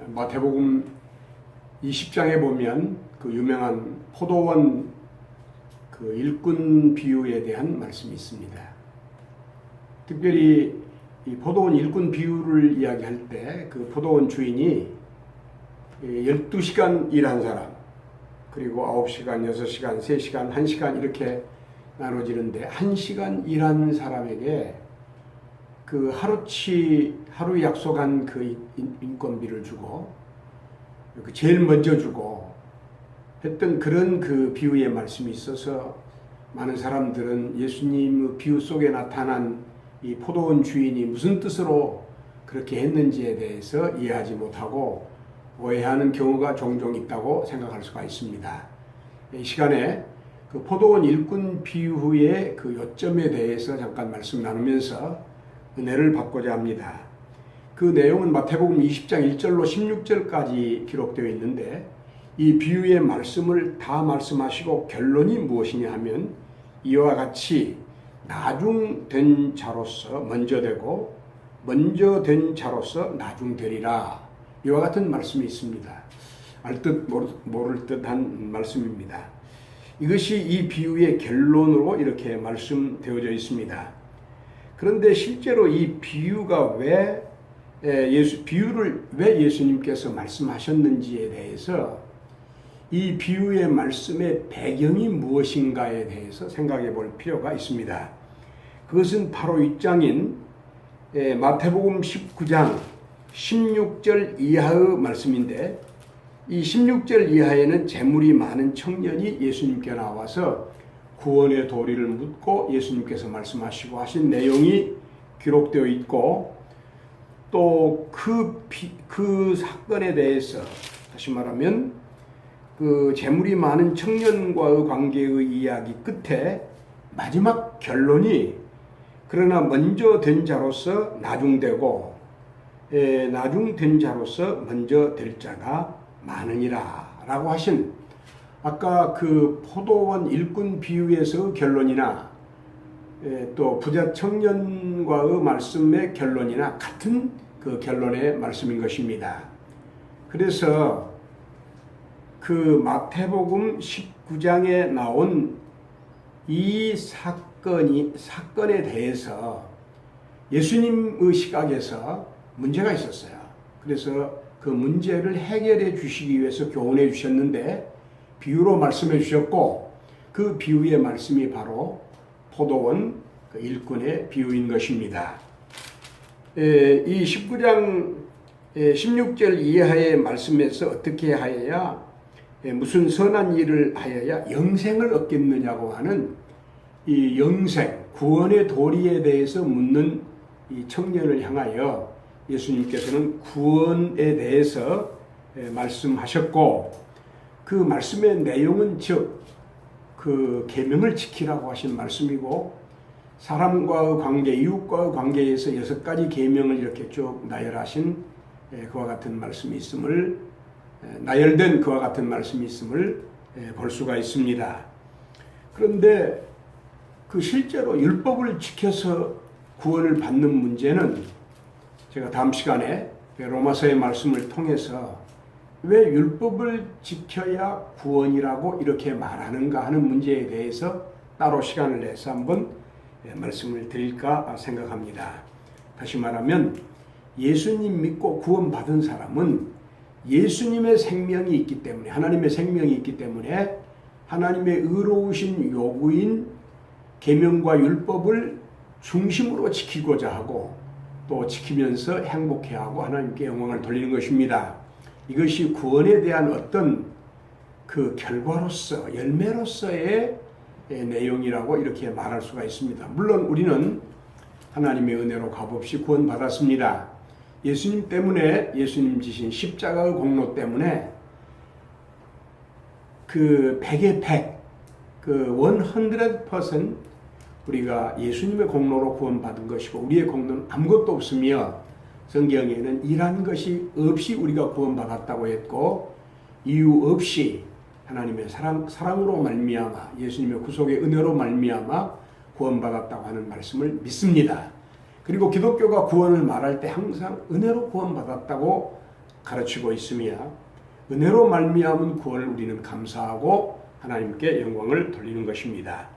마태복음 20장에 보면 그 유명한 포도원 그 일꾼 비유에 대한 말씀이 있습니다. 특별히 이 포도원 일꾼 비유를 이야기할 때 그 포도원 주인이 12시간 일한 사람, 그리고 9시간, 6시간, 3시간, 1시간 이렇게 나눠지는데 1시간 일한 사람에게 그 하루 약속한 그 인건비를 주고 제일 먼저 주고 했던 그런 그 비유의 말씀이 있어서 많은 사람들은 예수님의 비유 속에 나타난 이 포도원 주인이 무슨 뜻으로 그렇게 했는지에 대해서 이해하지 못하고 오해하는 경우가 종종 있다고 생각할 수가 있습니다. 이 시간에 그 포도원 일꾼 비유의 그 요점에 대해서 잠깐 말씀 나누면서 은혜를 받고자 합니다. 그 내용은 마태복음 20장 1절로 16절까지 기록되어 있는데 이 비유의 말씀을 다 말씀하시고 결론이 무엇이냐 하면 이와 같이 나중된 자로서 먼저 되고 먼저 된 자로서 나중되리라, 이와 같은 말씀이 있습니다. 알 듯 모를 듯한 말씀입니다. 이것이 이 비유의 결론으로 이렇게 말씀되어져 있습니다. 그런데 실제로 이 비유가 비유를 왜 예수님께서 말씀하셨는지에 대해서 이 비유의 말씀의 배경이 무엇인가에 대해서 생각해 볼 필요가 있습니다. 그것은 바로 이 장인 마태복음 19장 16절 이하의 말씀인데, 이 16절 이하에는 재물이 많은 청년이 예수님께 나와서 구원의 도리를 묻고 예수님께서 말씀하시고 하신 내용이 기록되어 있고, 또 그 사건에 대해서 다시 말하면 그 재물이 많은 청년과의 관계의 이야기 끝에 마지막 결론이 그러나 먼저 된 자로서 나중되고 나중된 자로서 먼저 될 자가 많으니라 라고 하신, 아까 그 포도원 일꾼 비유에서 결론이나 또 부자 청년과의 말씀의 결론이나 같은 그 결론의 말씀인 것입니다. 그래서 그 마태복음 19장에 나온 이 사건에 대해서 예수님의 시각에서 문제가 있었어요. 그래서 그 문제를 해결해 주시기 위해서 교훈해 주셨는데 비유로 말씀해 주셨고, 그 비유의 말씀이 바로 포도원 그 일꾼의 비유인 것입니다. 이 19장 16절 이하의 말씀에서 어떻게 하여야 무슨 선한 일을 하여야 영생을 얻겠느냐고 하는 이 영생, 구원의 도리에 대해서 묻는 이 청년을 향하여 예수님께서는 구원에 대해서 말씀하셨고, 그 말씀의 내용은 즉 그 계명을 지키라고 하신 말씀이고, 사람과의 관계, 이웃과의 관계에서 6가지 계명을 이렇게 쭉 나열하신 그와 같은 말씀이 있음을, 나열된 그와 같은 말씀이 있음을 볼 수가 있습니다. 그런데 그 실제로 율법을 지켜서 구원을 받는 문제는 제가 다음 시간에 로마서의 말씀을 통해서 왜 율법을 지켜야 구원이라고 이렇게 말하는가 하는 문제에 대해서 따로 시간을 내서 한번 말씀을 드릴까 생각합니다. 다시 말하면 예수님 믿고 구원받은 사람은 예수님의 생명이 있기 때문에, 하나님의 생명이 있기 때문에 하나님의 의로우신 요구인 계명과 율법을 중심으로 지키고자 하고 또 지키면서 행복해하고 하나님께 영광을 돌리는 것입니다. 이것이 구원에 대한 어떤 그 결과로서, 열매로서의 내용이라고 이렇게 말할 수가 있습니다. 물론 우리는 하나님의 은혜로 값없이 구원받았습니다. 예수님 때문에, 예수님 지신 십자가의 공로 때문에 그 100의 100, 그 100% 우리가 예수님의 공로로 구원받은 것이고, 우리의 공로는 아무것도 없으며 성경에는 이란 것이 없이 우리가 구원받았다고 했고, 이유 없이 하나님의 사랑으로 말미암아, 예수님의 구속의 은혜로 말미암아 구원받았다고 하는 말씀을 믿습니다. 그리고 기독교가 구원을 말할 때 항상 은혜로 구원받았다고 가르치고 있으며 은혜로 말미암은 구원을 우리는 감사하고 하나님께 영광을 돌리는 것입니다.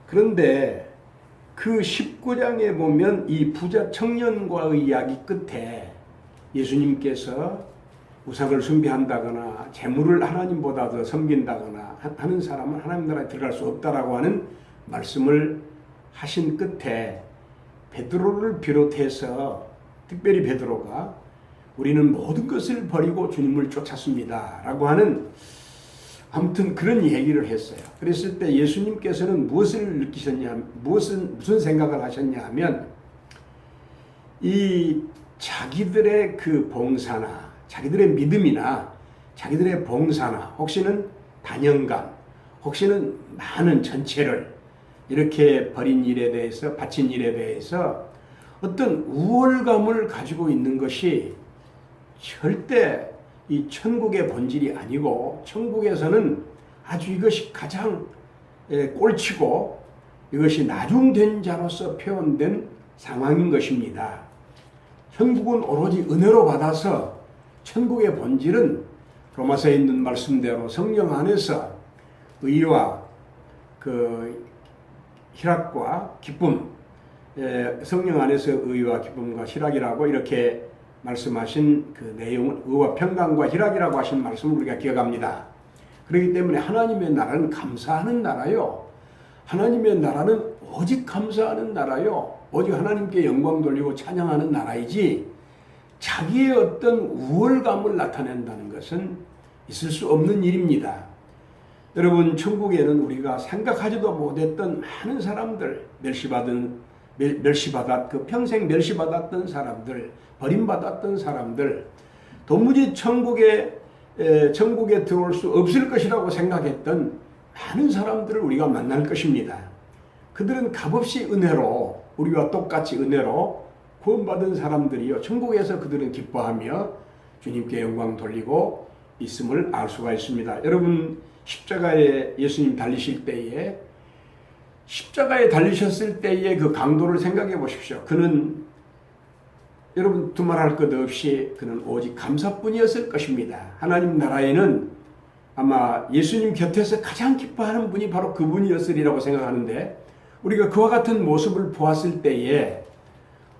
그런데 그 19장에 보면 이 부자 청년과의 이야기 끝에 예수님께서 우상을 숭배한다거나 재물을 하나님보다 더 섬긴다거나 하는 사람은 하나님 나라에 들어갈 수 없다라고 하는 말씀을 하신 끝에 베드로를 비롯해서 특별히 베드로가 우리는 모든 것을 버리고 주님을 쫓았습니다 라고 하는 아무튼 그런 얘기를 했어요. 그랬을 때 예수님께서는 무엇을 느끼셨냐, 무슨 생각을 하셨냐 하면 이 자기들의 그 봉사나 자기들의 믿음이나 자기들의 봉사나 혹시는 단연감, 혹시는 많은 전체를 이렇게 버린 일에 대해서, 바친 일에 대해서 어떤 우월감을 가지고 있는 것이 절대 이 천국의 본질이 아니고, 천국에서는 아주 이것이 가장 꼴치고 이것이 나중된 자로서 표현된 상황인 것입니다. 천국은 오로지 은혜로 받아서 천국의 본질은 로마서에 있는 말씀대로 성령 안에서 의와 그 희락과 기쁨, 성령 안에서 의와 기쁨과 희락이라고 이렇게 말씀하신 그 내용은 의와 평강과 희락이라고 하신 말씀을 우리가 기억합니다. 그렇기 때문에 하나님의 나라는 감사하는 나라요. 하나님의 나라는 오직 감사하는 나라요. 오직 하나님께 영광 돌리고 찬양하는 나라이지 자기의 어떤 우월감을 나타낸다는 것은 있을 수 없는 일입니다. 여러분, 천국에는 우리가 생각하지도 못했던 많은 사람들, 평생 멸시받았던 사람들, 버림받았던 사람들, 도무지 천국에 들어올 수 없을 것이라고 생각했던 많은 사람들을 우리가 만날 것입니다. 그들은 값없이 은혜로, 우리와 똑같이 은혜로 구원받은 사람들이요, 천국에서 그들은 기뻐하며 주님께 영광 돌리고 있음을 알 수가 있습니다. 여러분, 십자가에 예수님 달리실 때에, 십자가에 달리셨을 때의 그 강도를 생각해 보십시오. 그는 여러분 두말할 것 없이 그는 오직 감사뿐이었을 것입니다. 하나님 나라에는 아마 예수님 곁에서 가장 기뻐하는 분이 바로 그분이었으리라고 생각하는데, 우리가 그와 같은 모습을 보았을 때에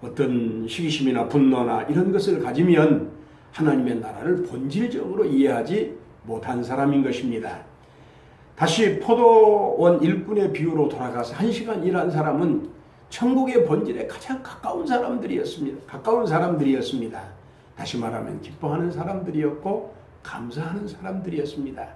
어떤 시기심이나 분노나 이런 것을 가지면 하나님의 나라를 본질적으로 이해하지 못한 사람인 것입니다. 다시 포도원 일꾼의 비유로 돌아가서 1시간 일한 사람은 천국의 본질에 가장 가까운 사람들이었습니다. 다시 말하면 기뻐하는 사람들이었고 감사하는 사람들이었습니다.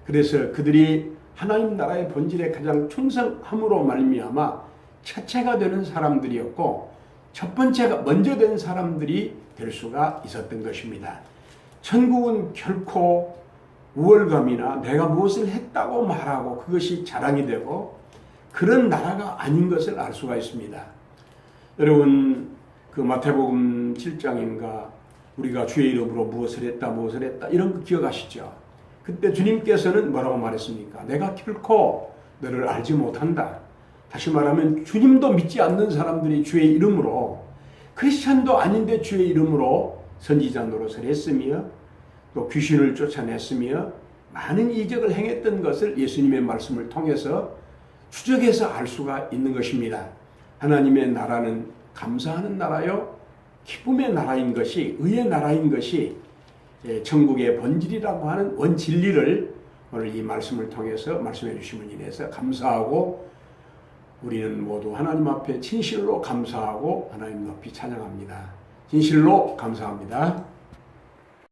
그래서 그들이 하나님 나라의 본질에 가장 충성함으로 말미암아 첫째가 되는 사람들이었고 첫 번째가 먼저 된 사람들이 될 수가 있었던 것입니다. 천국은 결코 우월감이나 내가 무엇을 했다고 말하고 그것이 자랑이 되고 그런 나라가 아닌 것을 알 수가 있습니다. 여러분, 그 마태복음 7장인가 우리가 주의 이름으로 무엇을 했다 이런 거 기억하시죠? 그때 주님께서는 뭐라고 말했습니까? 내가 결코 너를 알지 못한다. 다시 말하면 주님도 믿지 않는 사람들이 주의 이름으로, 크리스찬도 아닌데 주의 이름으로 선지자 노릇을 했으며 또 귀신을 쫓아냈으며 많은 이적을 행했던 것을 예수님의 말씀을 통해서 추적해서 알 수가 있는 것입니다. 하나님의 나라는 감사하는 나라요, 기쁨의 나라인 것이, 의의 나라인 것이 천국의 본질이라고 하는 원진리를 오늘 이 말씀을 통해서 말씀해 주심을 인해서 감사하고 우리는 모두 하나님 앞에 진실로 감사하고 하나님 높이 찬양합니다. 진실로 감사합니다.